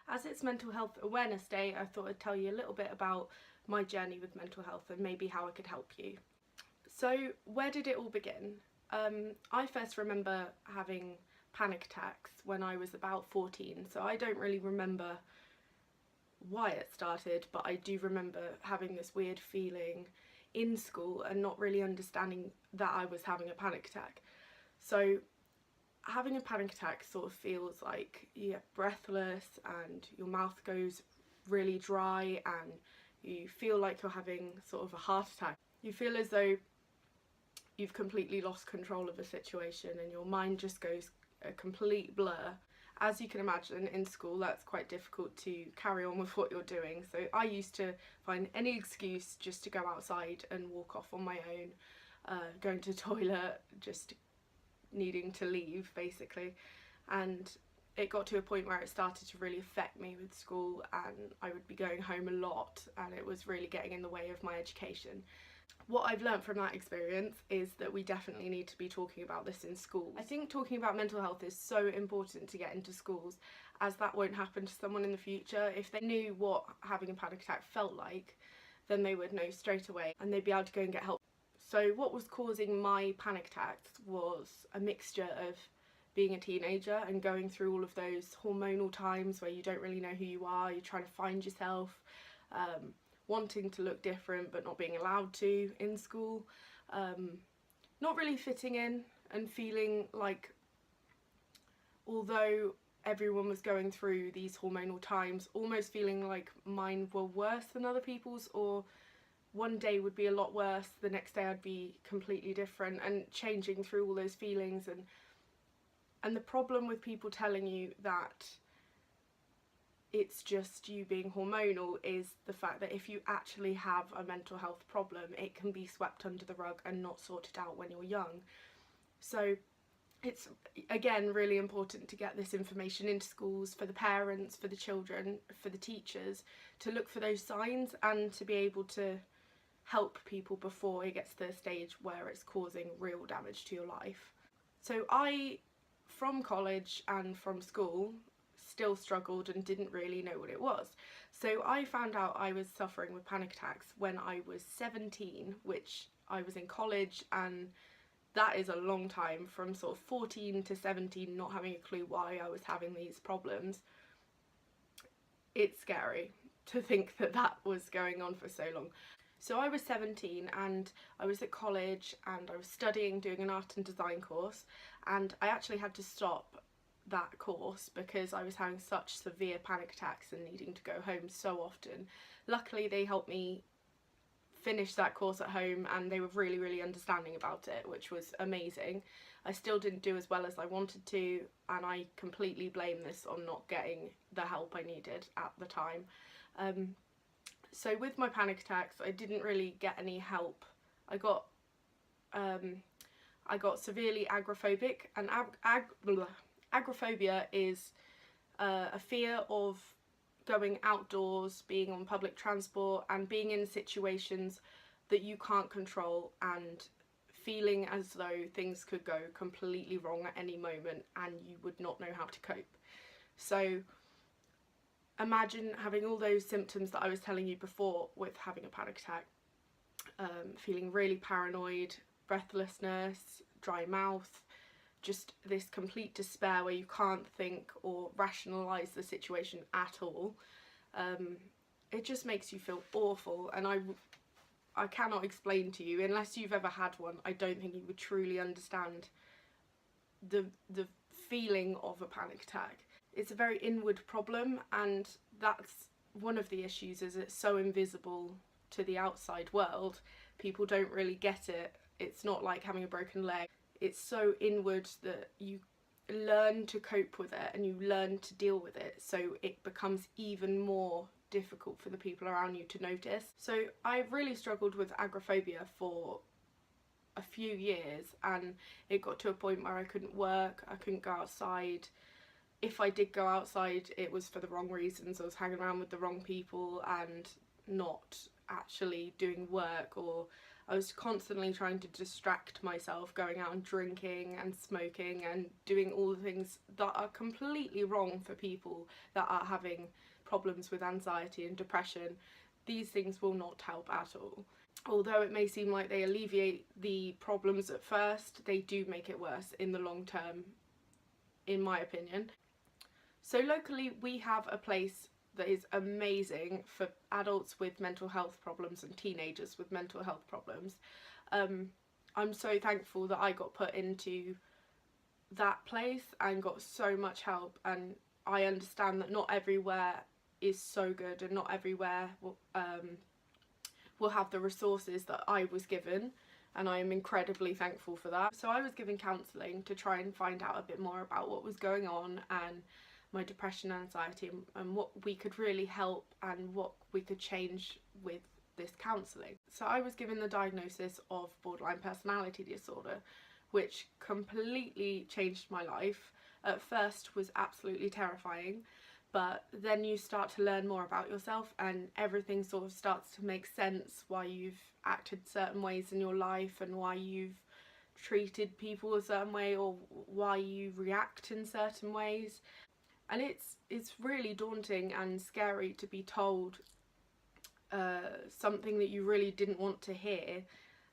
As it's Mental Health Awareness Day, I thought I'd tell you a little bit about my journey with mental health and maybe how I could help you. So where did it all begin? I first remember having panic attacks when I was about 14, so I don't really remember why it started, but I do remember having this weird feeling in school and not really understanding that I was having a panic attack. So having a panic attack sort of feels like you get breathless and your mouth goes really dry and you feel like you're having sort of a heart attack. You feel as though you've completely lost control of a situation and your mind just goes a complete blur. As you can imagine, in school that's quite difficult to carry on with what you're doing, so I used to find any excuse just to go outside and walk off on my own, going to the toilet, just needing to leave basically. And it got to a point where it started to really affect me with school, and I would be going home a lot and it was really getting in the way of my education. What I've learnt from that experience is that we definitely need to be talking about this in schools. I think talking about mental health is so important to get into schools, as that won't happen to someone in the future. If they knew what having a panic attack felt like, then they would know straight away and they'd be able to go and get help. So what was causing my panic attacks was a mixture of being a teenager and going through all of those hormonal times where you don't really know who you are, you're trying to find yourself, wanting to look different but not being allowed to in school, not really fitting in and feeling like, although everyone was going through these hormonal times, almost feeling like mine were worse than other people's, or one day would be a lot worse, the next day I'd be completely different, and changing through all those feelings. And the problem with people telling you that it's just you being hormonal is the fact that if you actually have a mental health problem, it can be swept under the rug and not sorted out when you're young. So it's, again, really important to get this information into schools for the parents, for the children, for the teachers, to look for those signs and to be able to help people before it gets to the stage where it's causing real damage to your life. So I, from college and from school, still struggled and didn't really know what it was. So I found out I was suffering with panic attacks when I was 17, which I was in college, and that is a long time. From sort of 14 to 17 not having a clue why I was having these problems. It's scary to think that that was going on for so long. So I was 17 and I was at college and I was studying, doing an art and design course, and I actually had to stop that course because I was having such severe panic attacks and needing to go home so often. Luckily they helped me finish that course at home and they were really understanding about it, which was amazing. I still didn't do as well as I wanted to, and I completely blame this on not getting the help I needed at the time. So with my panic attacks I didn't really get any help. I got severely agoraphobic, and agoraphobia is a fear of going outdoors, being on public transport and being in situations that you can't control and feeling as though things could go completely wrong at any moment and you would not know how to cope. So imagine having all those symptoms that I was telling you before with having a panic attack, feeling really paranoid, breathlessness, dry mouth, just this complete despair where you can't think or rationalise the situation at all. It just makes you feel awful, and I cannot explain to you, unless you've ever had one, I don't think you would truly understand the feeling of a panic attack. It's a very inward problem, and that's one of the issues, is it's so invisible to the outside world. People don't really get it. It's not like having a broken leg. It's so inward that you learn to cope with it and you learn to deal with it, so it becomes even more difficult for the people around you to notice. So I really struggled with agoraphobia for a few years, and it got to a point where I couldn't work, I couldn't go outside. If I did go outside, it was for the wrong reasons. I was hanging around with the wrong people and not actually doing work, or I was constantly trying to distract myself, going out and drinking and smoking and doing all the things that are completely wrong for people that are having problems with anxiety and depression. These things will not help at all. Although it may seem like they alleviate the problems at first, they do make it worse in the long term, in my opinion. So locally we have a place that is amazing for adults with mental health problems and teenagers with mental health problems. I'm so thankful that I got put into that place and got so much help, and I understand that not everywhere is so good and not everywhere will have the resources that I was given, and I am incredibly thankful for that. So I was given counselling to try and find out a bit more about what was going on and my depression and anxiety, and what we could really help and what we could change with this counselling. So I was given the diagnosis of borderline personality disorder, which completely changed my life. At first was absolutely terrifying, but then you start to learn more about yourself and everything sort of starts to make sense, why you've acted certain ways in your life and why you've treated people a certain way or why you react in certain ways. And it's really daunting and scary to be told something that you really didn't want to hear,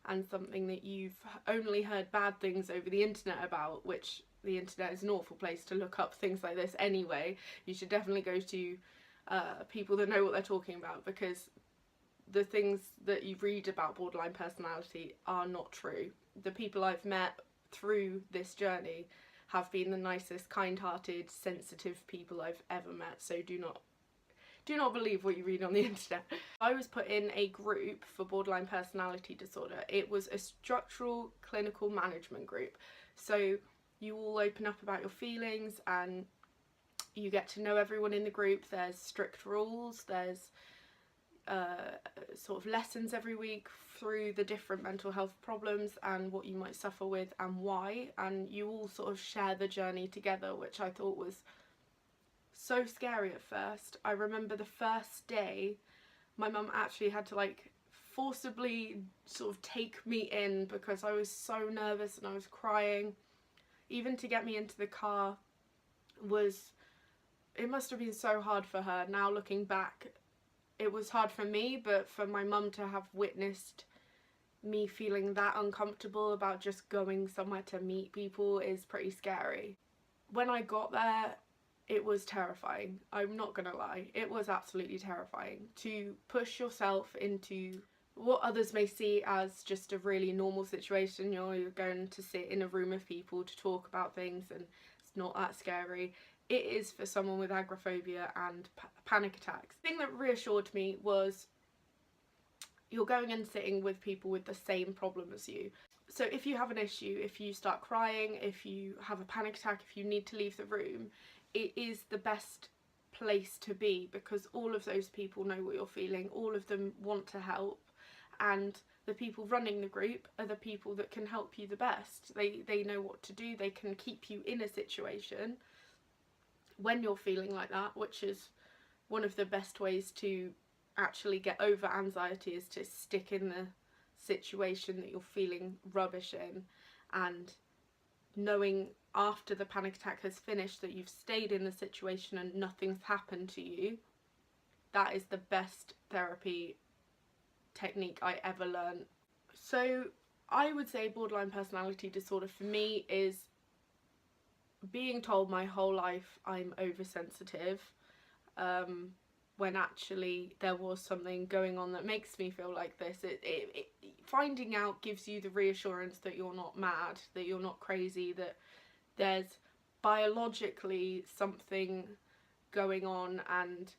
and something that you've only heard bad things over the internet about, which the internet is an awful place to look up things like this anyway. You should definitely go to people that know what they're talking about, because the things that you read about borderline personality are not true. The people I've met through this journey have been the nicest, kind-hearted, sensitive people I've ever met, so do not believe what you read on the internet. I was put in a group for borderline personality disorder. It was a structural clinical management group, so you all open up about your feelings and you get to know everyone in the group. There's strict rules, there's sort of lessons every week through the different mental health problems and what you might suffer with and why, and you all sort of share the journey together, which I thought was so scary at first. I remember the first day my mum actually had to like forcibly sort of take me in because I was so nervous and I was crying. Even to get me into the car it must have been so hard for her. Now looking back, it was hard for me, but for my mum to have witnessed me feeling that uncomfortable about just going somewhere to meet people is pretty scary. When I got there, it was terrifying. I'm not gonna lie. It was absolutely terrifying to push yourself into what others may see as just a really normal situation. You're going to sit in a room of people to talk about things and it's not that scary. It is for someone with agoraphobia and panic attacks. The thing that reassured me was you're going and sitting with people with the same problem as you. So if you have an issue, if you start crying, if you have a panic attack, if you need to leave the room, it is the best place to be, because all of those people know what you're feeling, all of them want to help, and the people running the group are the people that can help you the best. They know what to do, they can keep you in a situation when you're feeling like that, which is one of the best ways to actually get over anxiety, is to stick in the situation that you're feeling rubbish in, and knowing after the panic attack has finished that you've stayed in the situation and nothing's happened to you. That is the best therapy technique I ever learned. So I would say borderline personality disorder for me is being told my whole life I'm oversensitive, when actually there was something going on that makes me feel like this. Finding out gives you the reassurance that you're not mad, that you're not crazy, that there's biologically something going on and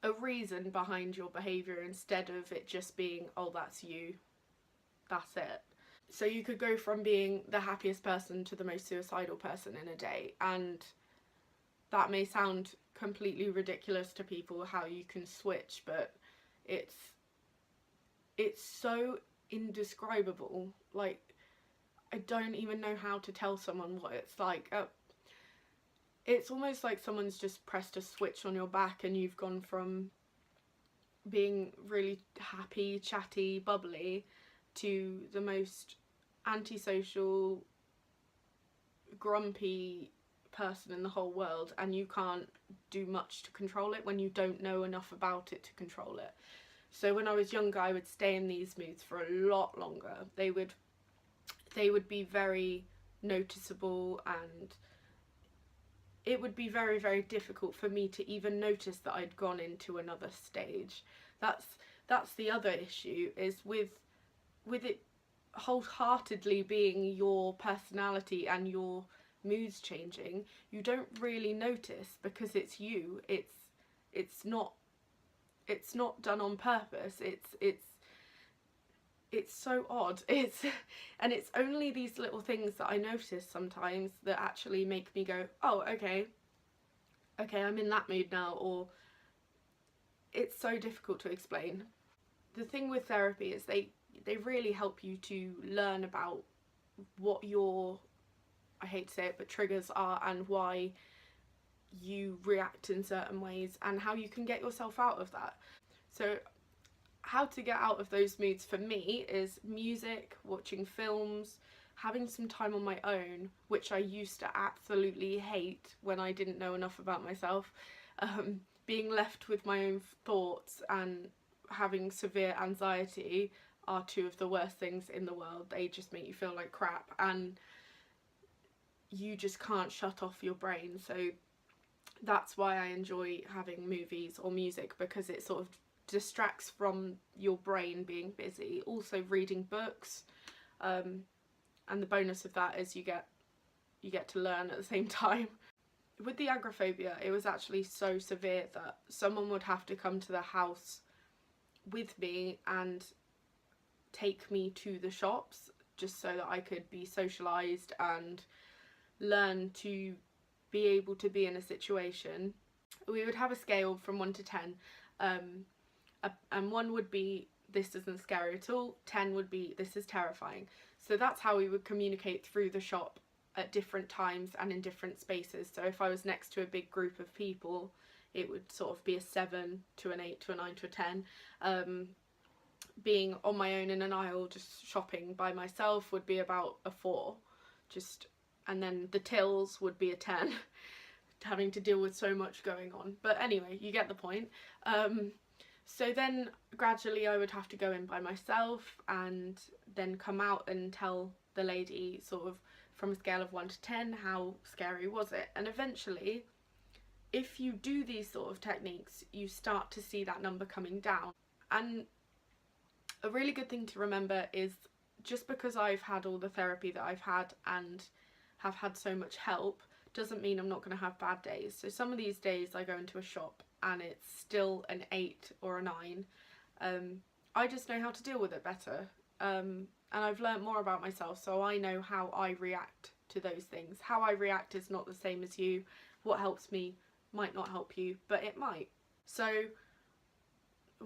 a reason behind your behaviour, instead of it just being, oh, that's you, that's it. So you could go from being the happiest person to the most suicidal person in a day, and that may sound completely ridiculous to people how you can switch, but it's so indescribable. Like, I don't even know how to tell someone what it's like. It's almost like someone's just pressed a switch on your back and you've gone from being really happy, chatty, bubbly, to the most antisocial, grumpy person in the whole world, and you can't do much to control it when you don't know enough about it to control it. So when I was younger, I would stay in these moods for a lot longer. They would be very noticeable, and it would be very, very difficult for me to even notice that I'd gone into another stage. That's the other issue, is with it wholeheartedly being your personality and your moods changing, you don't really notice because it's you. It's not done on purpose. It's so odd. And it's only these little things that I notice sometimes that actually make me go, oh, okay, I'm in that mood now. Or it's so difficult to explain. The thing with therapy is they really help you to learn about what your, I hate to say it, but triggers are, and why you react in certain ways, and how you can get yourself out of that. So how to get out of those moods for me is music, watching films, having some time on my own, which I used to absolutely hate when I didn't know enough about myself. Being left with my own thoughts and having severe anxiety are two of the worst things in the world. They just make you feel like crap, and you just can't shut off your brain. So that's why I enjoy having movies or music, because it sort of distracts from your brain being busy. Also reading books, and the bonus of that is you get to learn at the same time. With the agoraphobia, it was actually so severe that someone would have to come to the house with me and take me to the shops just so that I could be socialised and learn to be able to be in a situation. We would have a scale from 1 to 10, and 1 would be this isn't scary at all, 10 would be this is terrifying. So that's how we would communicate through the shop at different times and in different spaces. So if I was next to a big group of people, it would sort of be a 7 to an 8 to a 9 to a 10. Being on my own in an aisle just shopping by myself would be about a 4. And then the tills would be a 10, having to deal with so much going on. But anyway, you get the point. So then gradually I would have to go in by myself and then come out and tell the lady, sort of from a scale of 1 to 10, how scary was it. And eventually, if you do these sort of techniques, you start to see that number coming down. And a really good thing to remember is, just because I've had all the therapy that I've had and have had so much help, doesn't mean I'm not going to have bad days. So some of these days I go into a shop and it's still an 8 or a 9. I just know how to deal with it better. And I've learnt more about myself, so I know how I react to those things. How I react is not the same as you. What helps me might not help you, but it might. So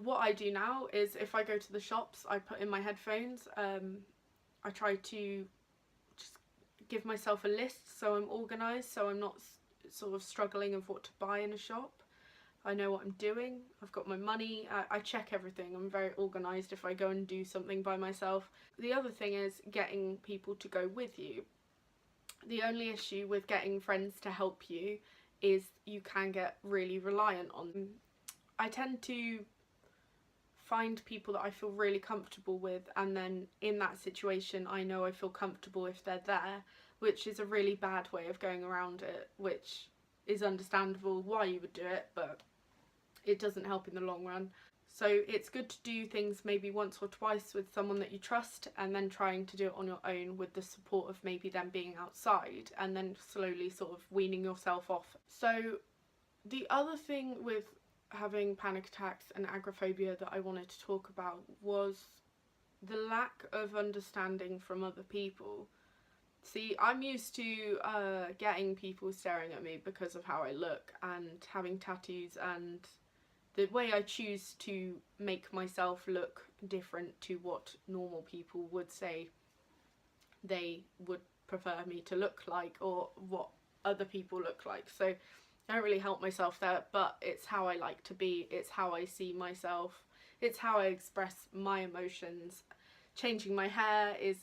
what I do now is, if I go to the shops, I put in my headphones. I try to just give myself a list so I'm organised, so I'm not sort of struggling of what to buy in a shop. I know what I'm doing, I've got my money, I check everything. I'm very organised if I go and do something by myself. The other thing is getting people to go with you. The only issue with getting friends to help you is you can get really reliant on them. I tend to find people that I feel really comfortable with, and then in that situation I know I feel comfortable if they're there, which is a really bad way of going around it, which is understandable why you would do it, but it doesn't help in the long run. So it's good to do things maybe once or twice with someone that you trust, and then trying to do it on your own with the support of maybe them being outside, and then slowly sort of weaning yourself off. So the other thing with having panic attacks and agoraphobia that I wanted to talk about was the lack of understanding from other people. See, I'm used to getting people staring at me because of how I look and having tattoos and the way I choose to make myself look different to what normal people would say they would prefer me to look like, or what other people look like. So I don't really help myself there, but it's how I like to be, it's how I see myself, it's how I express my emotions. changing my hair is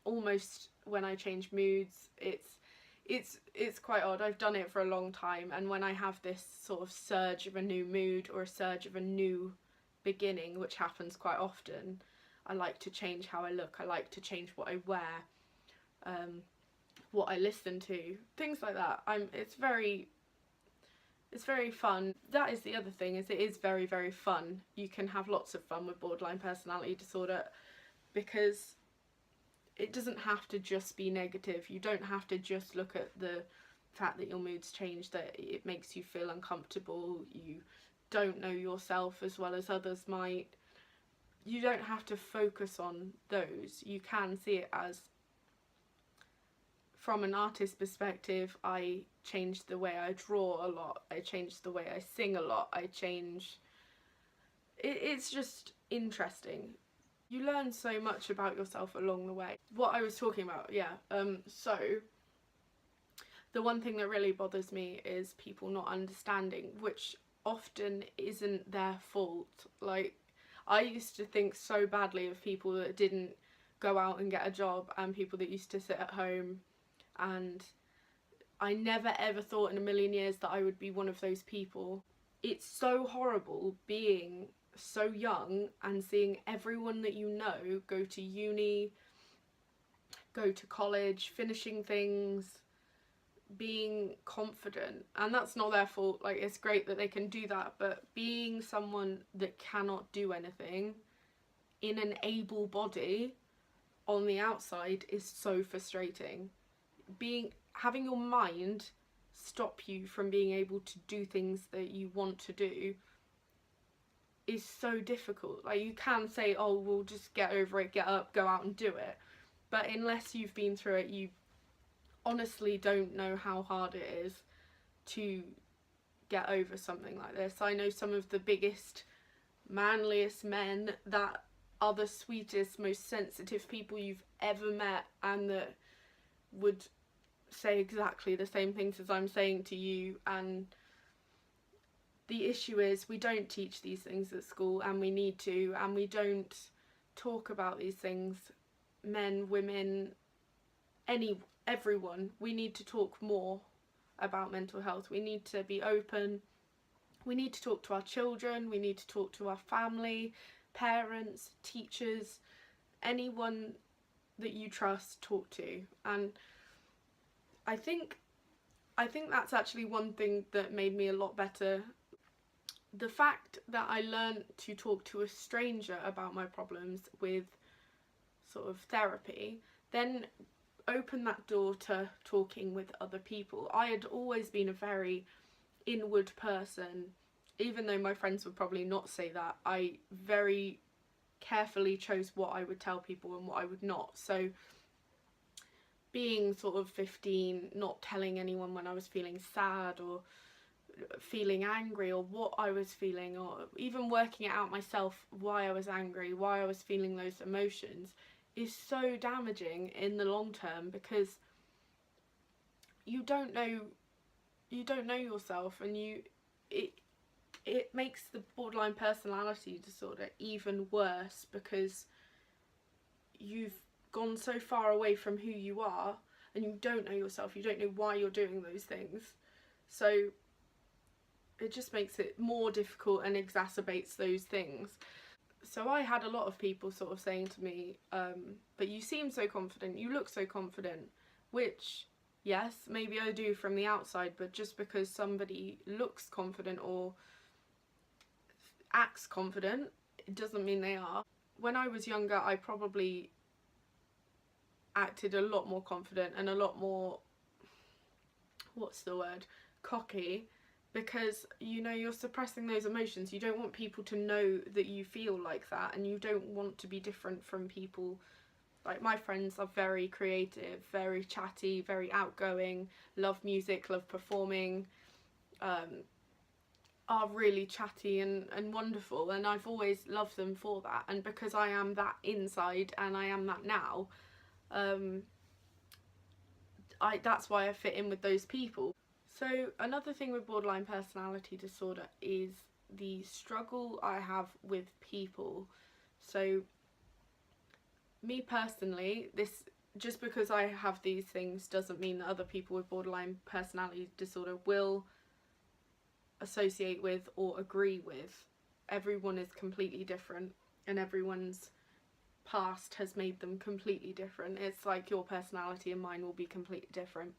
almost when I change moods. It's quite odd. I've done it for a long time, and when I have this sort of surge of a new mood or a surge of a new beginning, which happens quite often, I like to change how I look. I like to change what I wear, what I listen to, things like that. It's very fun. That is the other thing, is it is very, very fun. You can have lots of fun with borderline personality disorder because it doesn't have to just be negative. You don't have to just look at the fact that your mood's changed, that it makes you feel uncomfortable, you don't know yourself as well as others might. You don't have to focus on those. You can see it as, from an artist's perspective, I changed the way I draw a lot, I changed the way I sing a lot, it's just interesting. You learn so much about yourself along the way. What I was talking about, so the one thing that really bothers me is people not understanding, which often isn't their fault. Like, I used to think so badly of people that didn't go out and get a job, and people that used to sit at home, and I never ever thought in a million years that I would be one of those people. It's so horrible being so young and seeing everyone that you know go to uni, go to college, finishing things, being confident, and that's not their fault. Like, it's great that they can do that, but being someone that cannot do anything in an able body on the outside is so frustrating. Having your mind stop you from being able to do things that you want to do is so difficult. Like, you can say, oh, we'll just get over it, get up, go out and do it, but unless you've been through it, you honestly don't know how hard it is to get over something like this. I know some of the biggest, manliest men that are the sweetest, most sensitive people you've ever met, and that would say exactly the same things as I'm saying to you. And the issue is, we don't teach these things at school, and we need to, and we don't talk about these things. Men, women, everyone, we need to talk more about mental health. We need to be open. We need to talk to our children. We need to talk to our family, parents, teachers, anyone that you trust, talk to. And I think that's actually one thing that made me a lot better. The fact that I learned to talk to a stranger about my problems with sort of therapy then opened that door to talking with other people. I had always been a very inward person, even though my friends would probably not say that. I very carefully chose what I would tell people and what I would not. So being sort of 15, not telling anyone when I was feeling sad or feeling angry or what I was feeling, or even working it out myself why I was angry, why I was feeling those emotions, is so damaging in the long term, because you don't know yourself, and it makes the borderline personality disorder even worse, because you've gone so far away from who you are and you don't know yourself, you don't know why you're doing those things. So it just makes it more difficult and exacerbates those things. So I had a lot of people sort of saying to me, but you seem so confident, you look so confident, which, yes, maybe I do from the outside, but just because somebody looks confident or acts confident, it doesn't mean they are. When I was younger, I probably acted a lot more confident and a lot more, cocky, because, you know, you're suppressing those emotions. You don't want people to know that you feel like that, and you don't want to be different from people. Like, my friends are very creative, very chatty, very outgoing, love music, love performing, are really chatty and wonderful, and I've always loved them for that. And because I am that inside, and I am that now, that's why I fit in with those people. So another thing with borderline personality disorder is the struggle I have with people. So me personally, this, just because I have these things doesn't mean that other people with borderline personality disorder will associate with or agree with. Everyone is completely different, and everyone's past has made them completely different. It's like your personality and mine will be completely different.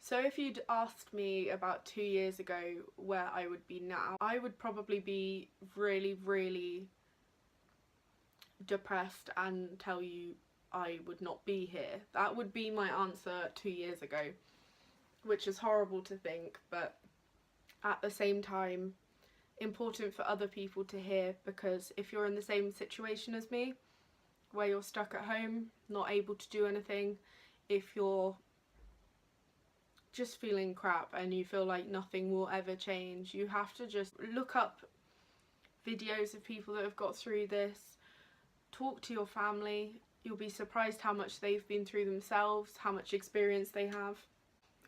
So if you'd asked me about 2 years ago where I would be now, I would probably be really, really depressed and tell you I would not be here. That would be my answer 2 years ago, which is horrible to think, but at the same time important for other people to hear, because if you're in the same situation as me, where you're stuck at home, not able to do anything, if you're just feeling crap and you feel like nothing will ever change, you have to just look up videos of people that have got through this, talk to your family. You'll be surprised how much they've been through themselves, how much experience they have.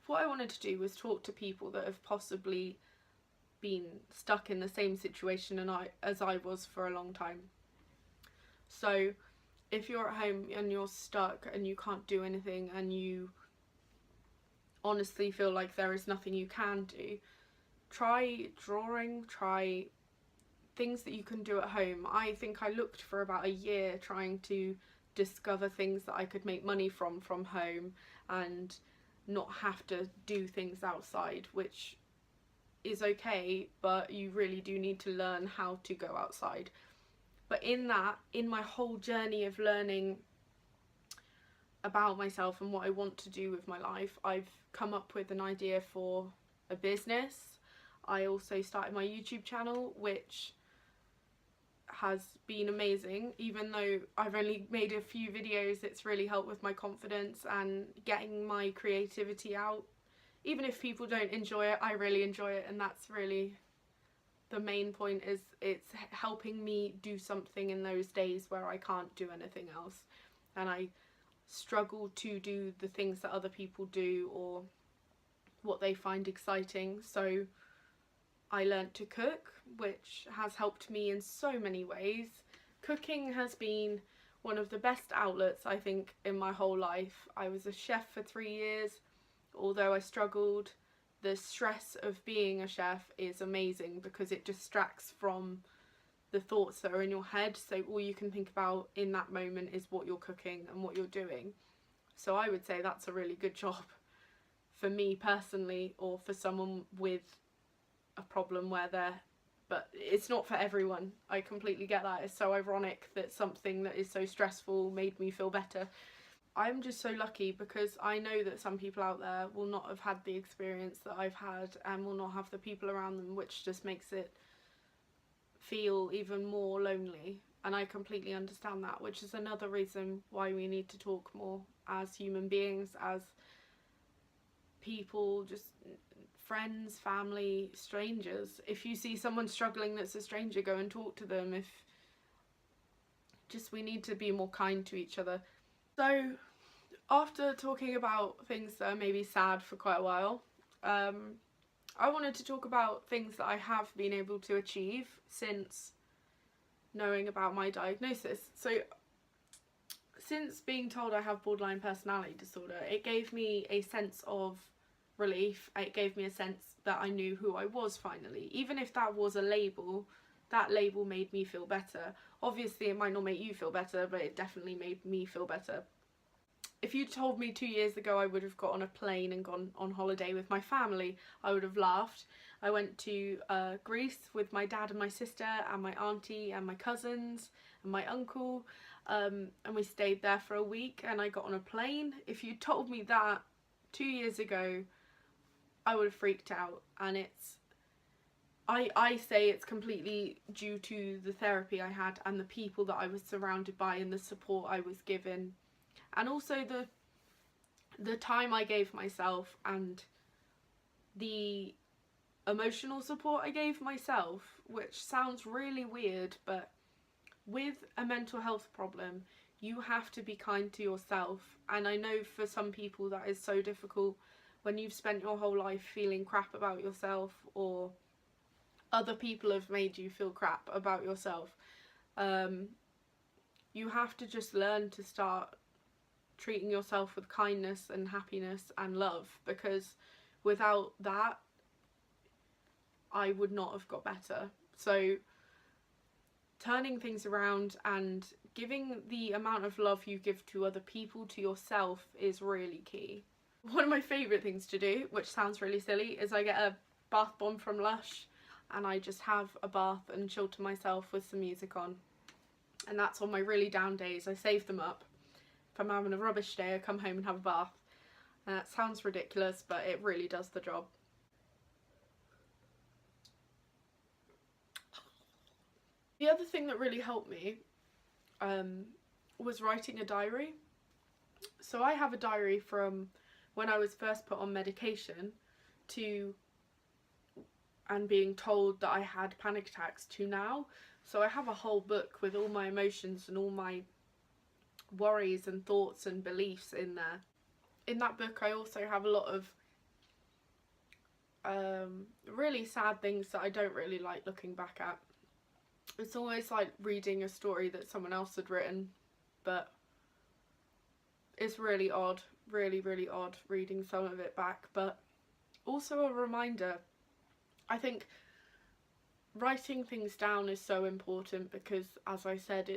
What I wanted to do was talk to people that have possibly been stuck in the same situation as I was for a long time. So if you're at home and you're stuck and you can't do anything and you honestly feel like there is nothing you can do, try drawing, try things that you can do at home. I think I looked for about a year trying to discover things that I could make money from home and not have to do things outside, which is okay, but you really do need to learn how to go outside. But in my whole journey of learning about myself and what I want to do with my life, I've come up with an idea for a business. I also started my YouTube channel, which has been amazing. Even though I've only made a few videos, it's really helped with my confidence and getting my creativity out. Even if people don't enjoy it, I really enjoy it, and that's really the main point. Is it's helping me do something in those days where I can't do anything else and I struggle to do the things that other people do or what they find exciting. So I learnt to cook, which has helped me in so many ways. Cooking has been one of the best outlets, I think, in my whole life. I was a chef for 3 years. Although I struggled, the stress of being a chef is amazing because it distracts from the thoughts that are in your head. So all you can think about in that moment is what you're cooking and what you're doing. So I would say that's a really good job for me personally, or for someone with a problem where but it's not for everyone. I completely get that. It's so ironic that something that is so stressful made me feel better. I'm just so lucky because I know that some people out there will not have had the experience that I've had and will not have the people around them, which just makes it feel even more lonely. And I completely understand that, which is another reason why we need to talk more as human beings, as people, just friends, family, strangers. If you see someone struggling that's a stranger, go and talk to them. We need to be more kind to each other. So after talking about things that are maybe sad for quite a while, I wanted to talk about things that I have been able to achieve since knowing about my diagnosis. So since being told I have borderline personality disorder, it gave me a sense of relief. It gave me a sense that I knew who I was finally. Even if that was a label, that label made me feel better. Obviously it might not make you feel better, but it definitely made me feel better. If you told me 2 years ago I would have got on a plane and gone on holiday with my family, I would have laughed. I went to Greece with my dad and my sister and my auntie and my cousins and my uncle, and we stayed there for a week and I got on a plane. If you told me that 2 years ago, I would have freaked out. And I say it's completely due to the therapy I had and the people that I was surrounded by and the support I was given. And also the time I gave myself and the emotional support I gave myself, which sounds really weird, but with a mental health problem, you have to be kind to yourself. And I know for some people that is so difficult when you've spent your whole life feeling crap about yourself, or other people have made you feel crap about yourself. you have to just learn to start treating yourself with kindness and happiness and love, because without that I would not have got better. So turning things around and giving the amount of love you give to other people to yourself is really key. One of my favourite things to do, which sounds really silly, is I get a bath bomb from Lush and I just have a bath and chill to myself with some music on. And that's on my really down days. I save them up. If I'm having a rubbish day, I come home and have a bath. And that sounds ridiculous, but it really does the job. The other thing that really helped me was writing a diary. So I have a diary from when I was first put on medication to and being told that I had panic attacks to now. So I have a whole book with all my emotions and all my worries and thoughts and beliefs in there. In that book I also have a lot of really sad things that I don't really like looking back at. It's almost like reading a story that someone else had written, but it's really odd, really odd reading some of it back, but also a reminder. I think writing things down is so important because, as I said,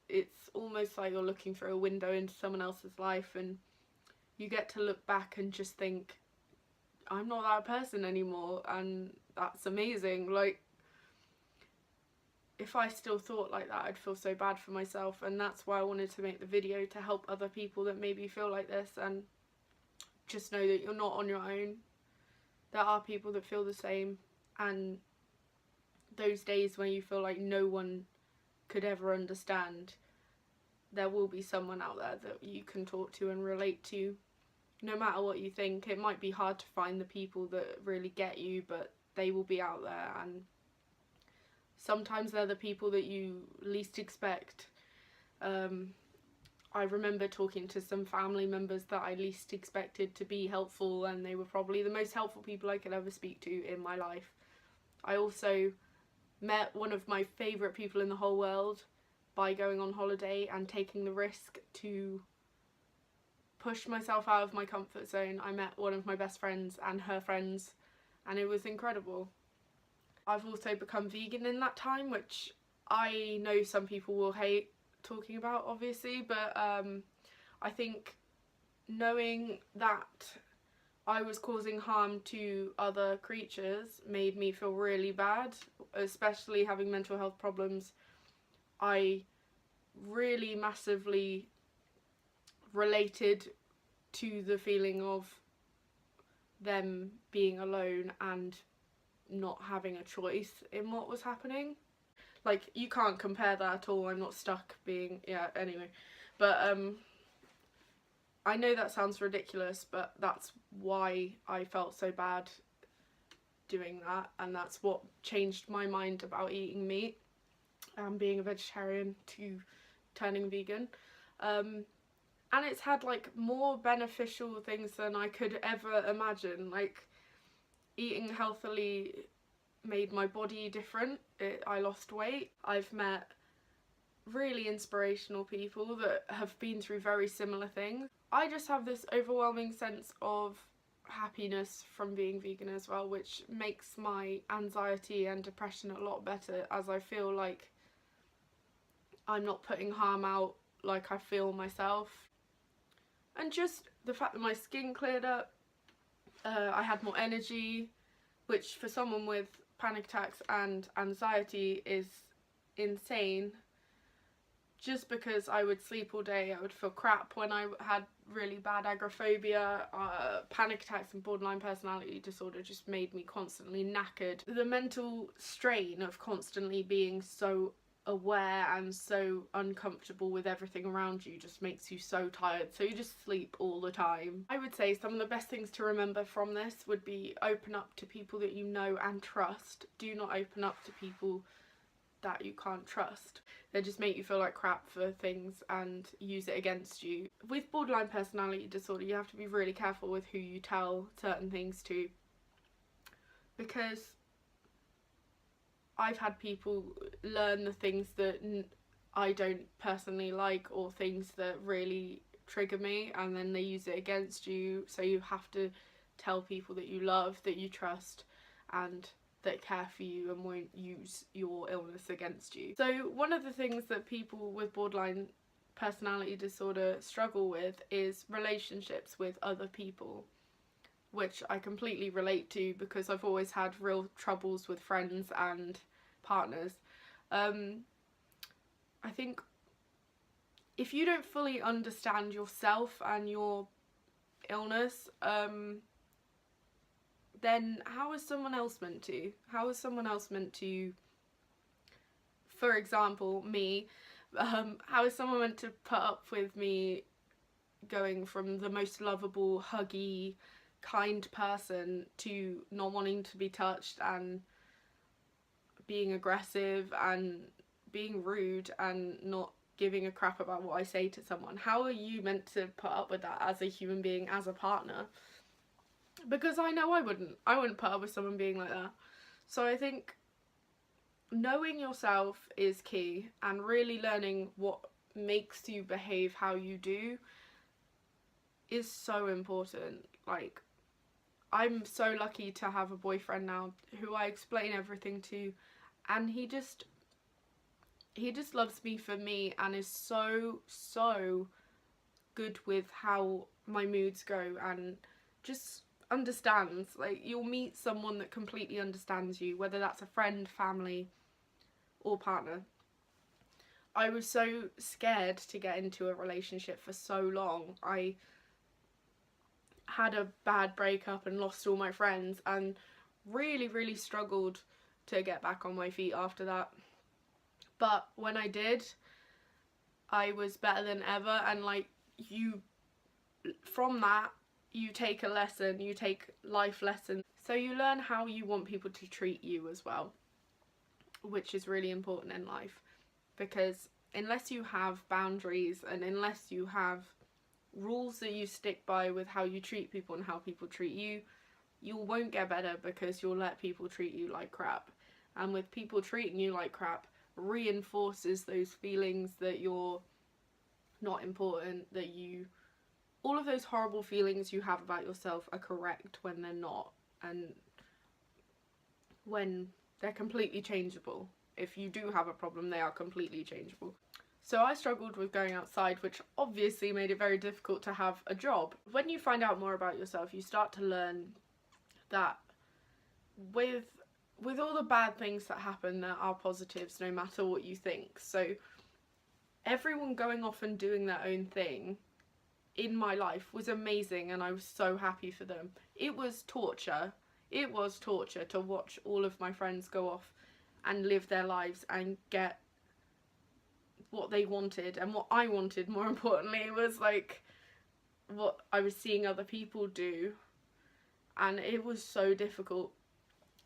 it's almost like you're looking through a window into someone else's life, and you get to look back and just think, I'm not that person anymore, and that's amazing. Like, if I still thought like that, I'd feel so bad for myself, and that's why I wanted to make the video, to help other people that maybe feel like this, and just know that you're not on your own. There are people that feel the same, and those days when you feel like no one could ever understand, there will be someone out there that you can talk to and relate to. No matter what you think, it might be hard to find the people that really get you, but they will be out there, and sometimes they're the people that you least expect. I remember talking to some family members that I least expected to be helpful, and they were probably the most helpful people I could ever speak to in my life. I also met one of my favourite people in the whole world by going on holiday and taking the risk to push myself out of my comfort zone. I met one of my best friends and her friends, and it was incredible. I've also become vegan in that time, which I know some people will hate talking about, obviously, but I think knowing that I was causing harm to other creatures made me feel really bad, especially having mental health problems. I really massively related to the feeling of them being alone and not having a choice in what was happening. Like, you can't compare that at all. I'm not stuck being, yeah, anyway. But I know that sounds ridiculous, but that's why I felt so bad doing that, and that's what changed my mind about eating meat and being a vegetarian to turning vegan. And it's had like more beneficial things than I could ever imagine. Like, eating healthily made my body different. I lost weight. I've met really inspirational people that have been through very similar things. I just have this overwhelming sense of happiness from being vegan as well, which makes my anxiety and depression a lot better, as I feel like I'm not putting harm out like I feel myself. And just the fact that my skin cleared up, I had more energy, which for someone with panic attacks and anxiety is insane. Just because I would sleep all day, I would feel crap when I had really bad agoraphobia. Panic attacks and borderline personality disorder just made me constantly knackered. The mental strain of constantly being so aware and so uncomfortable with everything around you just makes you so tired, so you just sleep all the time. I would say some of the best things to remember from this would be open up to people that you know and trust. Do not open up to people that you can't trust. They just make you feel like crap for things and use it against you. With borderline personality disorder, you have to be really careful with who you tell certain things to, because I've had people learn the things that I don't personally like, or things that really trigger me, and then they use it against you. So you have to tell people that you love, that you trust, and that care for you and won't use your illness against you. So one of the things that people with borderline personality disorder struggle with is relationships with other people, which I completely relate to because I've always had real troubles with friends and partners. I think if you don't fully understand yourself and your illness, then how is someone else meant to? How is someone else meant to, for example, me, how is someone meant to put up with me going from the most lovable, huggy, kind person to not wanting to be touched and being aggressive and being rude and not giving a crap about what I say to someone? How are you meant to put up with that as a human being, as a partner? Because I know I wouldn't put up with someone being like that. So I think knowing yourself is key, and really learning what makes you behave how you do is so important. Like, I'm so lucky to have a boyfriend now who I explain everything to, and he just loves me for me and is so good with how my moods go and just understands. Like, you'll meet someone that completely understands you, whether that's a friend, family, or partner. I was so scared to get into a relationship for so long. I had a bad breakup and lost all my friends, and really struggled to get back on my feet after that. But when I did, I was better than ever. And like, from that, you take a lesson, you take life lessons. So you learn how you want people to treat you as well, which is really important in life, because unless you have boundaries and unless you have rules that you stick by with how you treat people and how people treat you, you won't get better, because you'll let people treat you like crap. And with people treating you like crap, reinforces those feelings that you're not important, that all of those horrible feelings you have about yourself are correct when they're not, and when they're completely changeable. If you do have a problem, they are completely changeable. So I struggled with going outside, which obviously made it very difficult to have a job. When you find out more about yourself, you start to learn that with all the bad things that happen, there are positives no matter what you think. So everyone going off and doing their own thing in my life was amazing, and I was so happy for them. It was torture. It was torture to watch all of my friends go off and live their lives and get what they wanted, and what I wanted, more importantly, was like what I was seeing other people do, and it was so difficult.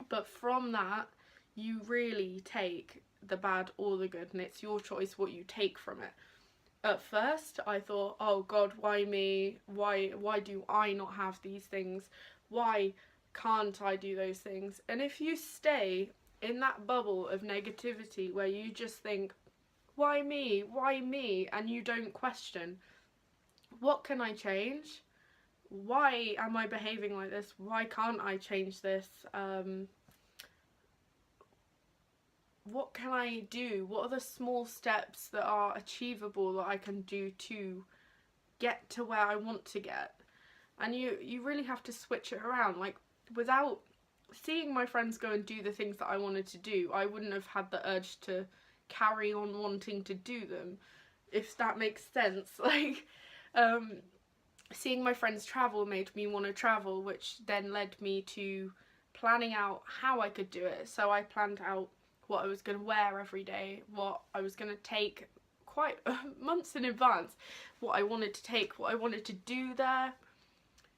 But from that, you really take the bad or the good, and it's your choice what you take from it. At first I thought, oh god, why me? Why do I not have these things? Why can't I do those things? And if you stay in that bubble of negativity where you just think, why me? Why me? And you don't question, what can I change? Why am I behaving like this? Why can't I change this? What can I do? What are the small steps that are achievable that I can do to get to where I want to get? And you really have to switch it around. Like, without seeing my friends go and do the things that I wanted to do, I wouldn't have had the urge to carry on wanting to do them, if that makes sense. Like, seeing my friends travel made me want to travel, which then led me to planning out how I could do it. So I planned out what I was going to wear every day, what I was going to take quite months in advance, what I wanted to take, what I wanted to do there,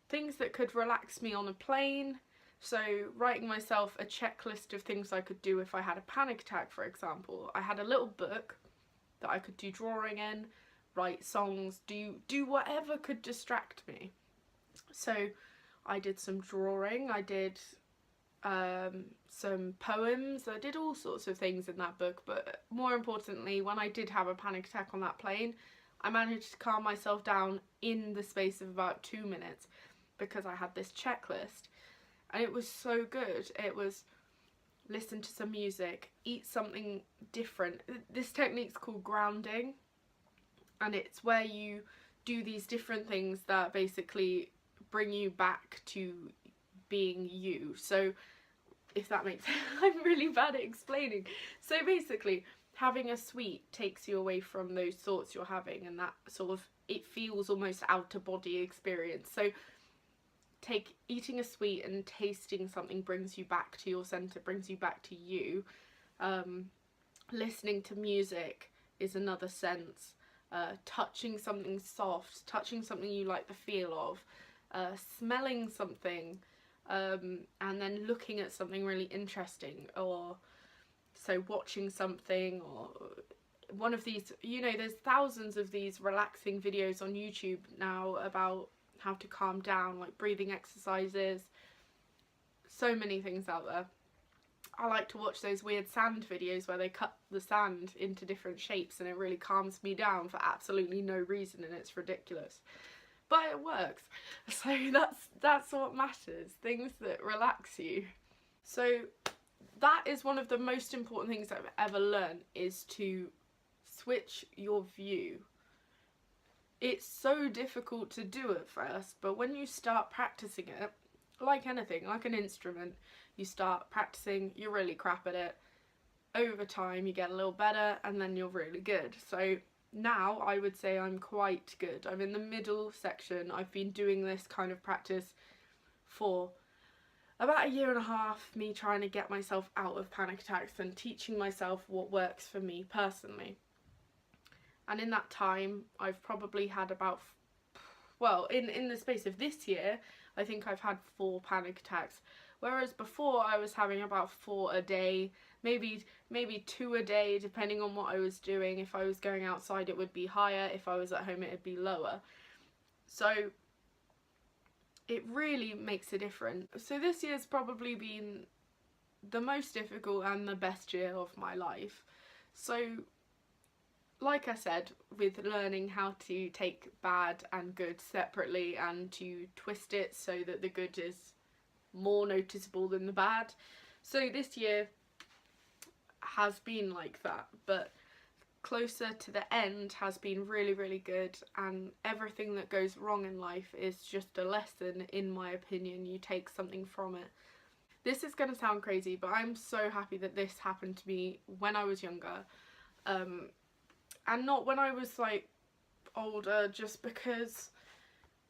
things that could relax me on a plane. So writing myself a checklist of things I could do if I had a panic attack, for example. I had a little book that I could do drawing in, write songs, do whatever could distract me. So I did some drawing, I did some poems. I did all sorts of things in that book, but more importantly, when I did have a panic attack on that plane, I managed to calm myself down in the space of about 2 minutes because I had this checklist, and it was so good. It was listen to some music, eat something different. This technique's called grounding, and it's where you do these different things that basically bring you back to being you. So if that makes sense, I'm really bad at explaining. So basically, having a sweet takes you away from those thoughts you're having, and that sort of, it feels almost out of body experience. So eating a sweet and tasting something brings you back to your center, brings you back to you. Listening to music is another sense. Touching something soft, touching something you like the feel of, smelling something, and then looking at something really interesting, or so watching something, or one of these, you know, there's thousands of these relaxing videos on YouTube now about how to calm down, like breathing exercises, so many things out there. I like to watch those weird sand videos where they cut the sand into different shapes, and it really calms me down for absolutely no reason, and it's ridiculous. But it works. So that's what matters, things that relax you. So that is one of the most important things I've ever learned, is to switch your view. It's so difficult to do at first, but when you start practicing it, like anything, like an instrument, you start practicing, you're really crap at it. Over time you get a little better, and then you're really good. So now I would say I'm quite good. I'm in the middle section. I've been doing this kind of practice for about 1.5 years, me trying to get myself out of panic attacks and teaching myself what works for me personally. And in that time, I've probably had about, well, in the space of this year, I think I've had 4 panic attacks. Whereas before I was having about 4 a day, maybe 2 a day, depending on what I was doing. If I was going outside, it would be higher. If I was at home, it would be lower. So it really makes a difference. So this year's probably been the most difficult and the best year of my life. So like I said, with learning how to take bad and good separately and to twist it so that the good is more noticeable than the bad. So this year has been like that, but closer to the end has been really, really good, and everything that goes wrong in life is just a lesson, in my opinion. You take something from it. This is going to sound crazy, but I'm so happy that this happened to me when I was younger. And not when I was like older, just because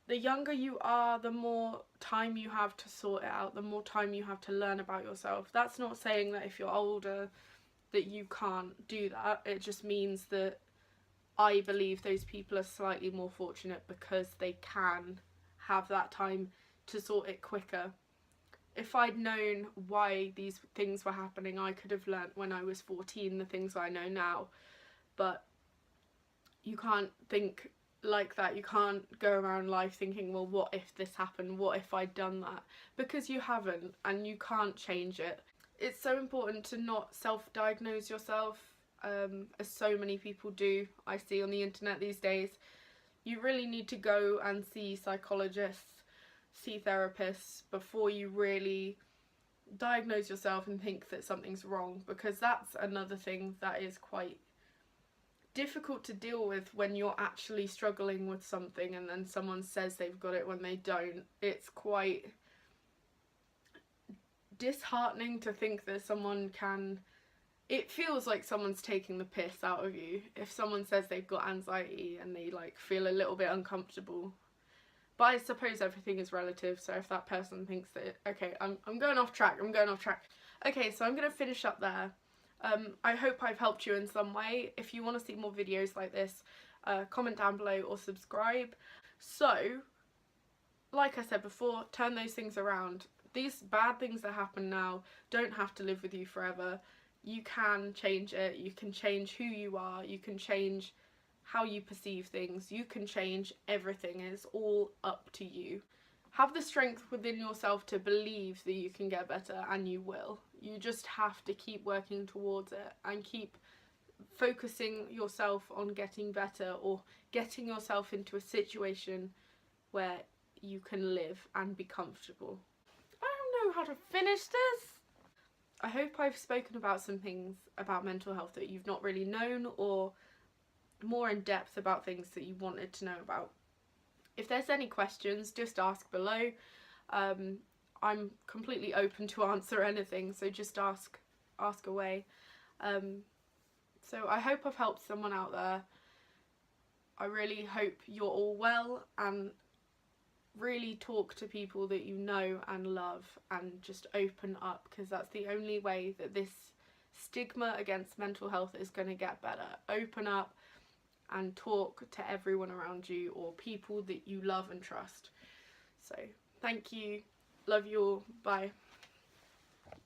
the younger you are, the more time you have to sort it out, the more time you have to learn about yourself. That's not saying that if you're older that you can't do that. It just means that I believe those people are slightly more fortunate because they can have that time to sort it quicker. If I'd known why these things were happening, I could have learnt when I was 14 the things I know now. But you can't think like that. You can't go around life thinking, well, what if this happened? What if I'd done that? Because you haven't, and you can't change it. It's so important to not self-diagnose yourself, as so many people do, I see on the internet these days. You really need to go and see psychologists, see therapists before you really diagnose yourself and think that something's wrong, because that's another thing that is quite difficult to deal with when you're actually struggling with something and then someone says they've got it when they don't. It's quite disheartening to think that someone can, it feels like someone's taking the piss out of you if someone says they've got anxiety and they like feel a little bit uncomfortable. But I suppose everything is relative, so if that person thinks that, okay, I'm going off track. Okay, so I'm going to finish up there. I hope I've helped you in some way. If you want to see more videos like this, comment down below or subscribe. So, like I said before, turn those things around. These bad things that happen now don't have to live with you forever. You can change it. You can change who you are. You can change how you perceive things. You can change everything. It's all up to you. have the strength within yourself to believe that you can get better, and you will. You just have to keep working towards it and keep focusing yourself on getting better, or getting yourself into a situation where you can live and be comfortable. I don't know how to finish this. I hope I've spoken about some things about mental health that you've not really known, or more in depth about things that you wanted to know about. If there's any questions, just ask below. I'm completely open to answer anything, so just ask away. So I hope I've helped someone out there. I really hope you're all well, and really talk to people that you know and love, and just open up, because that's the only way that this stigma against mental health is going to get better. Open up and talk to everyone around you, or people that you love and trust. So thank you, love you all, bye.